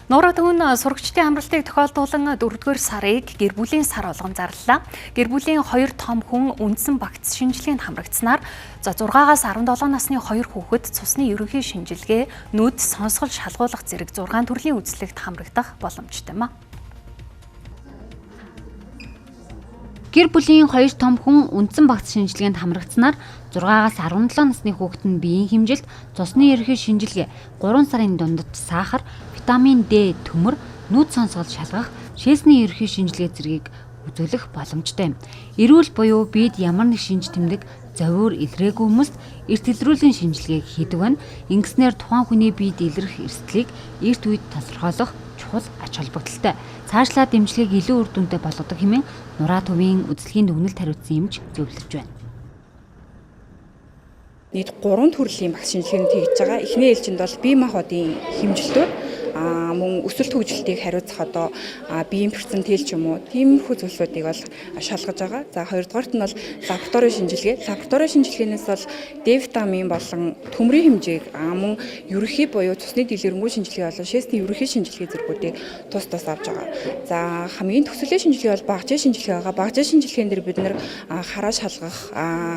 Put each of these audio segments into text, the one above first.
Нуураа төвн сурагчдын амралтыг тохиолдуулан 4-р сарыг гэр бүлийн сар болгон зарлалаа. Гэр бүлийн 2 том хүн үндсэн багц шинжилгээнд хамрагдсанаар 6-аас 17 насны 2 хүүхэд цусны ерөнхий шинжилгээ, нүд, сонсгол шалгуулах зэрэг 6 төрлийн үзлэгт хамрагдах боломжтой юм а. Гэр бүлийн 2 том хүн үндсэн багц шинжилгээнд хамрагдсанаар 6-аас 17 насны хүүхэд нь биеийн хэмжилт, цусны ерөнхий шинжилгээ, 3 сарын дундад сахар, витамин D төмөр, нүд сонсгол шалгах, шээсний ерөнхий шинжилгээ зэргийг үзүүлэх боломжтой. Эрүүл буюу биед ямар нэг шинж тэмдэг зовиор илрээгүй хүмүүст эрт илрүүлэн шинжилгээг хийдэг байна. Ингэснээр тухайн хүний биед илрэх эрсдлийг эрт үед тодорхойлох чухал ач холбогдолтой. Цаашлаад дэмжлэгийг илүү үр дүнтэй болгодог хэмээн Нураа төвийн үзлэгийн дүгнэлт хариуцсан эмч зөвлөж байна. Нийт 3 төрлийн багц шинжилгээнд хийж байгаа. Эхний ээлжинд бол бие махбодын хэмжилтүүд мөн өсөлт хөгжилтийг хариуцах биеийн перцентил ч юм уу тиймэрхүү зүйлсүүдийг бол шалгаж байгаа. За хоёрдугаарт нь бол лабораторийн шинжилгээ. Лабораторийн шинжилгээнээс бол D витамин болон төмрийн хэмжээг мөн ерөнхий буюу цусны дэлгэрэнгүй шинжилгээ болон шээсний ерөнхий шинжилгээ зэргүүдийг тус авч байгаа. За хамгийн төсөөллийн шинжилгээ бол багажийн шинжилгээ байгаа. Багажийн шинжилгээнд дэр бид нэр хараа шалгах,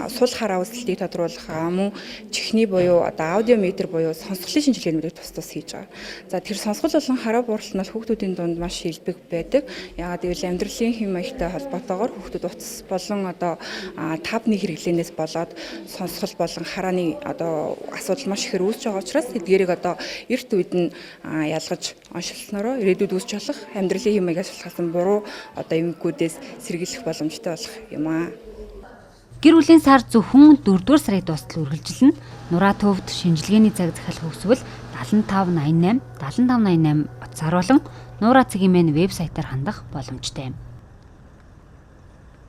сул хараа өсөлтийг тодруулах, мөн чихний буюу аудиометр буюу сонсголын шинжилгээнүүдийг тус хийж байгаа. За тэр сонсгол болон хараа бууралт нь хүүхдүүдийн дунд маш илбэг байдаг. Яагаад гэвэл амьдралын хэм маягтай холбоотойгоор хүүхдүүд утас болон табны хэрэглэнээс болоод сонсгол болон харааны асуудал маш ихээр үүсэж байгаа учраас тэдгээрийг эрт үед нь ялгаж оншилснороо ирээдүйд үүсч болох амьдралын хэм маягаас шалтгаалсан буруу эмгэгүүдээс сэргийлэх боломжтой болох юм аа. Гэр бүлийн сар зөвхөн 4-р сарыг дуустал үргэлжилнэ. Нураа төвд шинжилгээний цаг захиалах хүсвэл 7588 7588 утсаар болон Нураа цэгийн мэн вебсайтаар хандах боломжтой юм.